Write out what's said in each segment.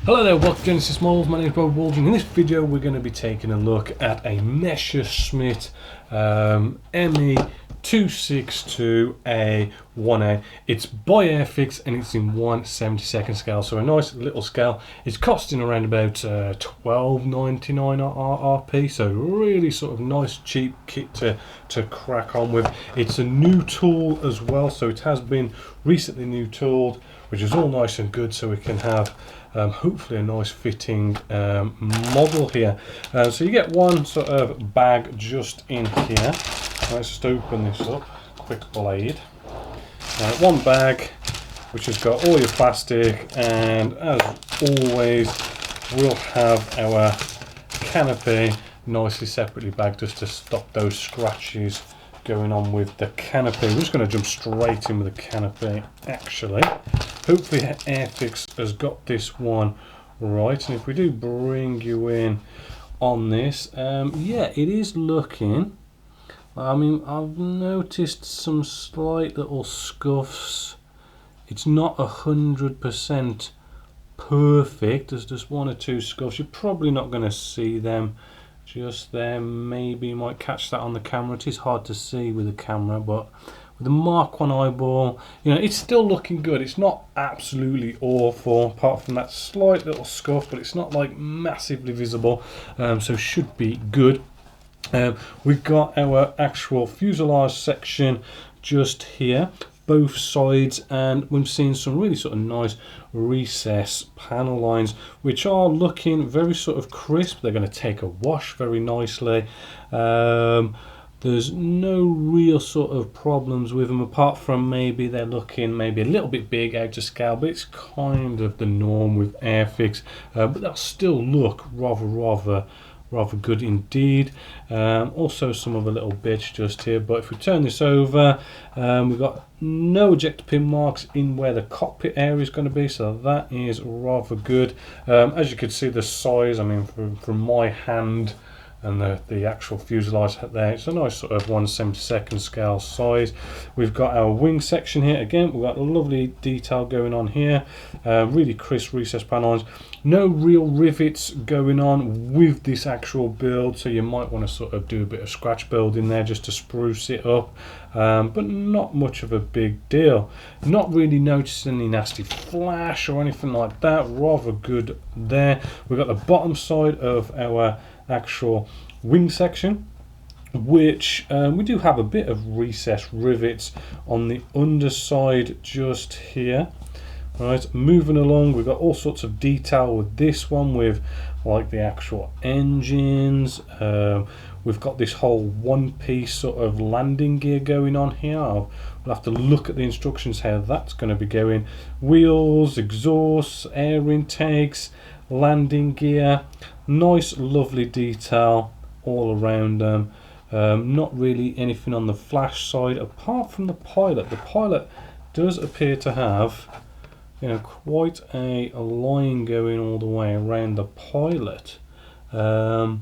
Hello there, welcome to Genesis Models. My name is Bob Walding. In this video we're going to be taking a look at a Messerschmitt Me262A-1A. It's by Airfix and it's in 1/72 scale, so a nice little scale. It's costing around about $12.99 RRP, so really sort of nice cheap kit to crack on with. It's a new tool as well, so it has been recently new tooled, which is all nice and good, so we can have hopefully a nice fitting model here. So you get one sort of bag just in here. Let's just open this up, quick blade. One bag which has got all your plastic, and as always we'll have our Canopy nicely separately bagged just to stop those scratches going on with the Canopy. We're just going to jump straight in with the Canopy actually. Hopefully Airfix has got this one right, and if we do bring you in on this, yeah, it is looking, I mean, I've noticed some slight little scuffs. It's not 100% perfect. There's just one or two scuffs. You're probably not going to see them just there. Maybe you might catch that on the camera. It is hard to see with the camera, but with the Mark 1 eyeball, you know, it's still looking good. It's not absolutely awful apart from that slight little scuff, but it's not like massively visible, so should be good. We've got our actual fuselage section just here, both sides, and we've seen some really sort of nice recess panel lines which are looking very sort of crisp. They're going to take a wash very nicely. There's no real sort of problems with them, apart from maybe they're looking maybe a little bit big out of scale, but it's kind of the norm with Airfix, but they'll still look rather good indeed. Also some other little bits just here, but if we turn this over, we've got no ejector pin marks in where the cockpit area is going to be, so that is rather good. As you can see, the size, I mean, from my hand and the actual fuselage there, it's a nice sort of 1/72 scale size. We've got our wing section here. Again, we've got a lovely detail going on here, really crisp recess panels. No real rivets going on with this actual build, so you might want to sort of do a bit of scratch build in there just to spruce it up, but not much of a big deal. Not really noticing any nasty flash or anything like that. Rather good there. We've got the bottom side of our actual wing section, which we do have a bit of recess rivets on the underside just here. Right, moving along, we've got all sorts of detail with this one, with like the actual engines. We've got this whole one-piece sort of landing gear going on here. We'll have to look at the instructions how that's going to be going. Wheels, exhausts, air intakes, landing gear. Nice lovely detail all around them. Not really anything on the flash side apart from the pilot. The pilot does appear to have, you know, quite a line going all the way around the pilot. The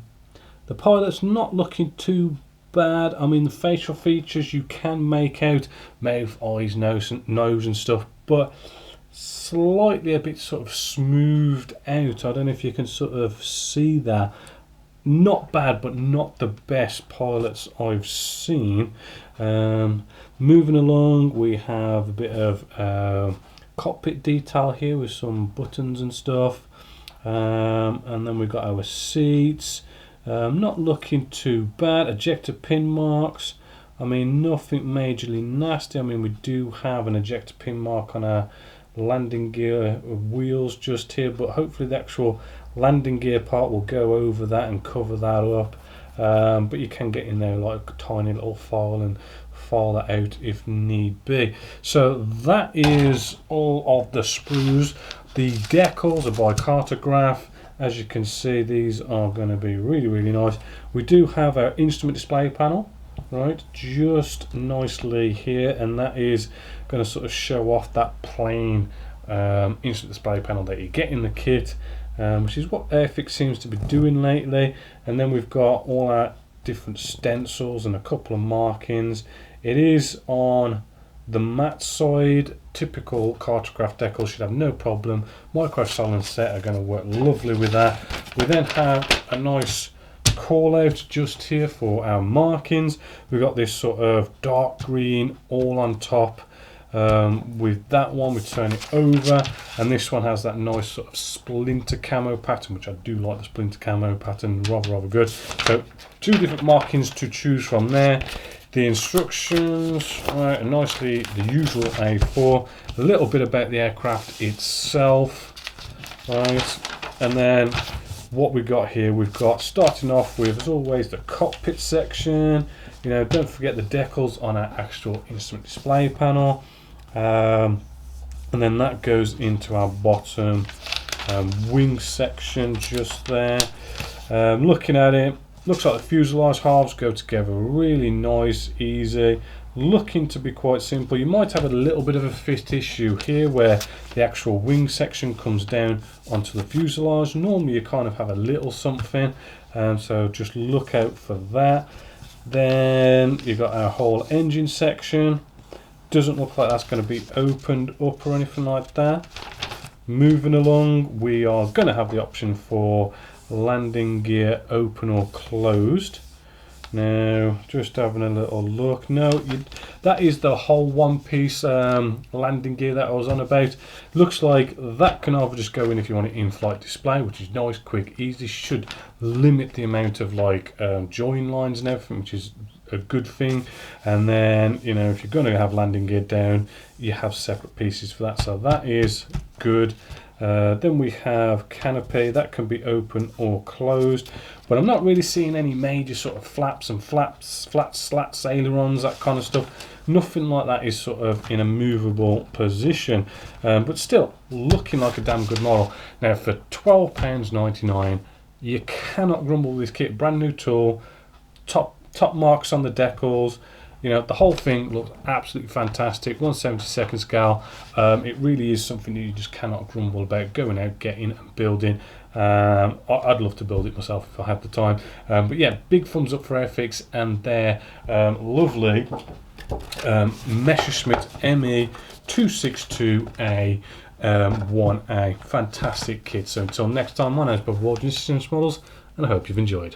pilot's not looking too bad. I mean, the facial features you can make out, mouth, eyes, nose and stuff, but slightly a bit sort of smoothed out. I don't know if you can sort of see that. Not bad, but not the best pilots I've seen. Moving along, we have a bit of cockpit detail here with some buttons and stuff, and then we've got our seats. Not looking too bad. Ejector pin marks, I mean, nothing majorly nasty. I mean, we do have an ejector pin mark on our landing gear wheels just here, but hopefully the actual landing gear part will go over that and cover that up. but you can get in there like a tiny little file and file that out if need be. So that is all of the sprues. The decals are by Cartograph. As you can see, these are going to be really nice. We do have our instrument display panel, right, just nicely here, and that is going to sort of show off that plain instrument display panel that you get in the kit, which is what Airfix seems to be doing lately. And then we've got all our different stencils and a couple of markings. It is on the matte side. Typical Cartograph decals should have no problem. Micro Solid set are going to work lovely with that. We then have a nice call out just here for our markings. We've got this sort of dark green all on top. With that one we turn it over, and this one has that nice sort of splinter camo pattern, which I do like. The splinter camo pattern, rather good. So two different markings to choose from there. The instructions, right, nicely the usual A4, a little bit about the aircraft itself, right, and then what we've got here, we've got, starting off with, as always, the cockpit section. You know, don't forget the decals on our actual instrument display panel, and then that goes into our bottom wing section just there. Looking at it, looks like the fuselage halves go together really nice, easy, looking to be quite simple. You might have a little bit of a fit issue here where the actual wing section comes down onto the fuselage. Normally you kind of have a little something, so just look out for that. Then you've got our whole engine section. Doesn't look like that's going to be opened up or anything like that. Moving along, we are going to have the option for landing gear open or closed. Now just having a little look, no, that is the whole one piece landing gear that I was on about. Looks like that can either just go in if you want it in-flight display, which is nice, quick, easy, should limit the amount of like join lines and everything, which is a good thing. And then, you know, if you're going to have landing gear down, you have separate pieces for that, so that is good. Then we have canopy, that can be open or closed, but I'm not really seeing any major sort of flaps, slats, ailerons, that kind of stuff. Nothing like that is sort of in a movable position, but still looking like a damn good model. Now for £12.99, you cannot grumble with this kit. Brand new tool, top marks on the decals. You know, the whole thing looks absolutely fantastic. 1/72 scale. It really is something that you just cannot grumble about going out, getting and building. I'd love to build it myself if I had the time. But yeah, big thumbs up for Airfix and their lovely Messerschmitt Me262A-1A. Fantastic kit. So until next time, my name is Bob Waldron, Systems Models, and I hope you've enjoyed.